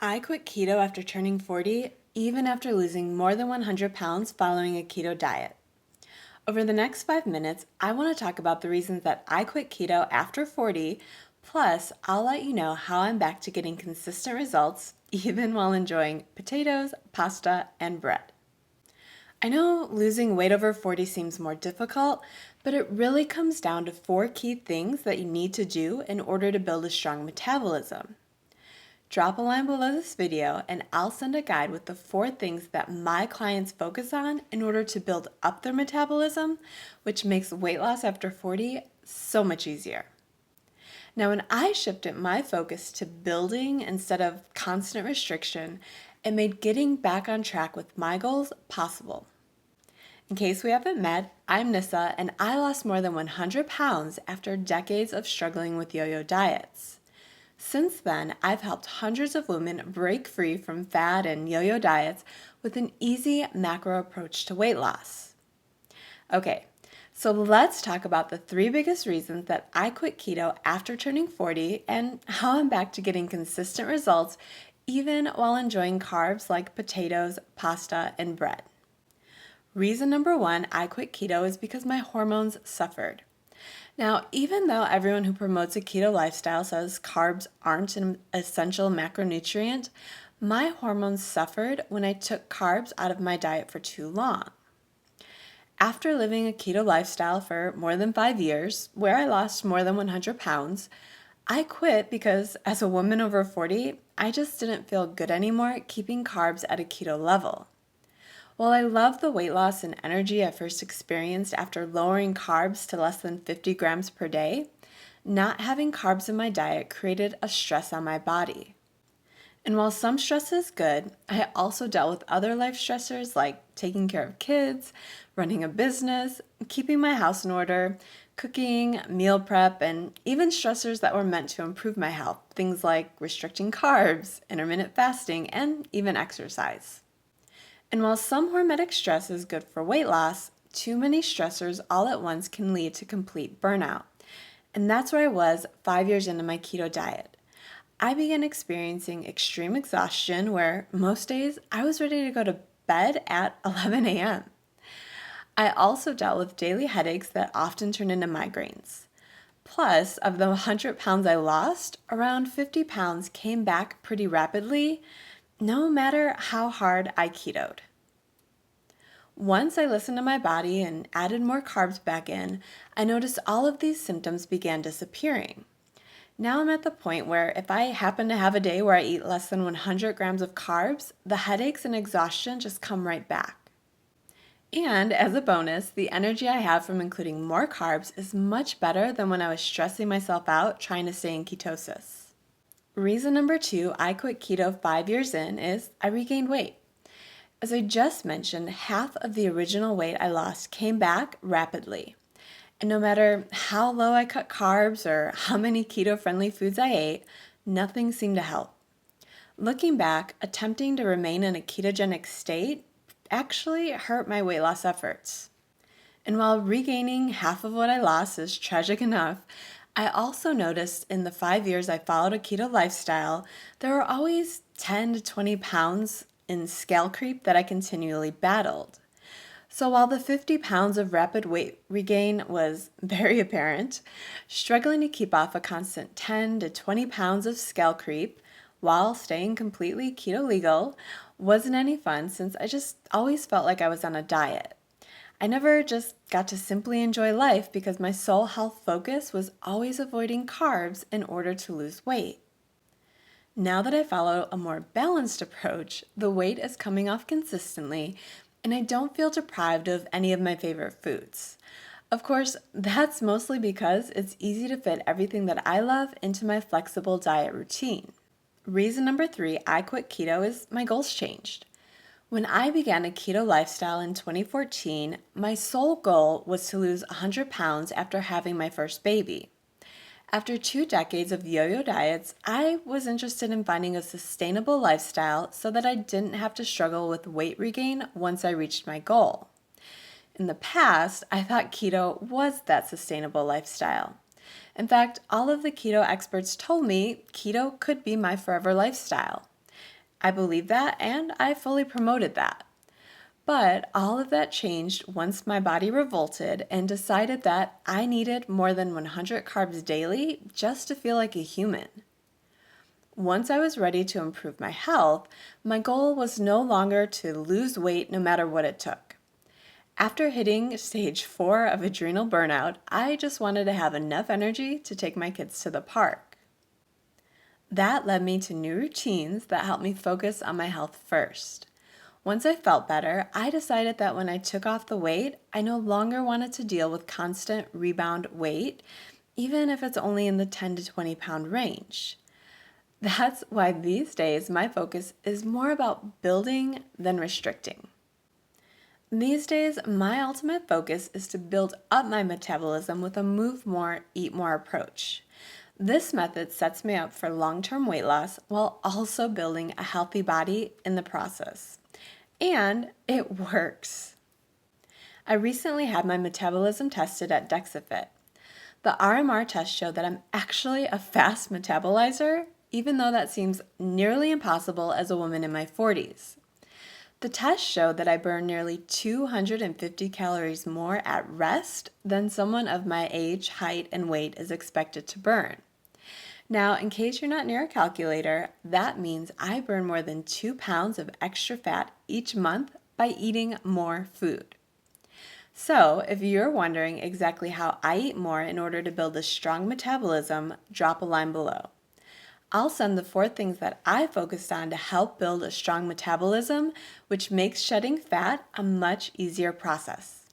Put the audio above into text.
I quit keto after turning 40, even after losing more than 100 pounds following a keto diet. Over the next 5 minutes, I want to talk about the reasons that I quit keto after 40, plus, I'll let you know how I'm back to getting consistent results, even while enjoying potatoes, pasta, and bread. I know losing weight over 40 seems more difficult, but it really comes down to 4 key things that you need to do in order to build a strong metabolism. Drop a line below this video and I'll send a guide with the 4 things that my clients focus on in order to build up their metabolism, which makes weight loss after 40 so much easier. Now, when I shifted my focus to building instead of constant restriction, it made getting back on track with my goals possible. In case we haven't met, I'm Nissa and I lost more than 100 pounds after decades of struggling with yo-yo diets. Since then, I've helped hundreds of women break free from fad and yo-yo diets with an easy macro approach to weight loss. Okay, so let's talk about the 3 biggest reasons that I quit keto after turning 40 and how I'm back to getting consistent results even while enjoying carbs like potatoes, pasta, and bread. Reason number 1 I quit keto is because my hormones suffered. Now, even though everyone who promotes a keto lifestyle says carbs aren't an essential macronutrient, my hormones suffered when I took carbs out of my diet for too long. After living a keto lifestyle for more than 5 years, where I lost more than 100 pounds, I quit because as a woman over 40, I just didn't feel good anymore keeping carbs at a keto level. While I love the weight loss and energy I first experienced after lowering carbs to less than 50 grams per day, not having carbs in my diet created a stress on my body. And while some stress is good, I also dealt with other life stressors like taking care of kids, running a business, keeping my house in order, cooking, meal prep, and even stressors that were meant to improve my health, things like restricting carbs, intermittent fasting, and even exercise. And while some hormetic stress is good for weight loss, too many stressors all at once can lead to complete burnout. And that's where I was 5 years into my keto diet. I began experiencing extreme exhaustion where most days I was ready to go to bed at 11 a.m. I also dealt with daily headaches that often turned into migraines. Plus, of the 100 pounds I lost, around 50 pounds came back pretty rapidly, no matter how hard I ketoed. Once I listened to my body and added more carbs back in, I noticed all of these symptoms began disappearing. Now I'm at the point where if I happen to have a day where I eat less than 100 grams of carbs, the headaches and exhaustion just come right back. And as a bonus, the energy I have from including more carbs is much better than when I was stressing myself out trying to stay in ketosis. Reason number 2 I quit keto 5 years in is I regained weight. As I just mentioned, half of the original weight I lost came back rapidly. And no matter how low I cut carbs or how many keto-friendly foods I ate, nothing seemed to help. Looking back, attempting to remain in a ketogenic state actually hurt my weight loss efforts. And while regaining half of what I lost is tragic enough, I also noticed in the 5 years I followed a keto lifestyle, there were always 10 to 20 pounds in scale creep that I continually battled. So while the 50 pounds of rapid weight regain was very apparent, struggling to keep off a constant 10 to 20 pounds of scale creep while staying completely keto legal wasn't any fun since I just always felt like I was on a diet. I never just got to simply enjoy life because my sole health focus was always avoiding carbs in order to lose weight. Now that I follow a more balanced approach, the weight is coming off consistently and I don't feel deprived of any of my favorite foods. Of course, that's mostly because it's easy to fit everything that I love into my flexible diet routine. Reason number 3 I quit keto is my goals changed. When I began a keto lifestyle in 2014, my sole goal was to lose 100 pounds after having my first baby. After 2 decades of yo-yo diets, I was interested in finding a sustainable lifestyle so that I didn't have to struggle with weight regain once I reached my goal. In the past, I thought keto was that sustainable lifestyle. In fact, all of the keto experts told me keto could be my forever lifestyle. I believed that and I fully promoted that. But all of that changed once my body revolted and decided that I needed more than 100 carbs daily just to feel like a human. Once I was ready to improve my health, my goal was no longer to lose weight no matter what it took. After hitting stage 4 of adrenal burnout, I just wanted to have enough energy to take my kids to the park. That led me to new routines that helped me focus on my health first. Once I felt better, I decided that when I took off the weight, I no longer wanted to deal with constant rebound weight, even if it's only in the 10 to 20 pound range. That's why these days my focus is more about building than restricting. These days, my ultimate focus is to build up my metabolism with a move more, eat more approach. This method sets me up for long-term weight loss while also building a healthy body in the process. And it works. I recently had my metabolism tested at DexaFit. The RMR test showed that I'm actually a fast metabolizer, even though that seems nearly impossible as a woman in my 40s. The test showed that I burn nearly 250 calories more at rest than someone of my age, height, and weight is expected to burn. Now, in case you're not near a calculator, that means I burn more than 2 pounds of extra fat each month by eating more food. So, if you're wondering exactly how I eat more in order to build a strong metabolism, drop a line below. I'll send the 4 things that I focused on to help build a strong metabolism, which makes shedding fat a much easier process.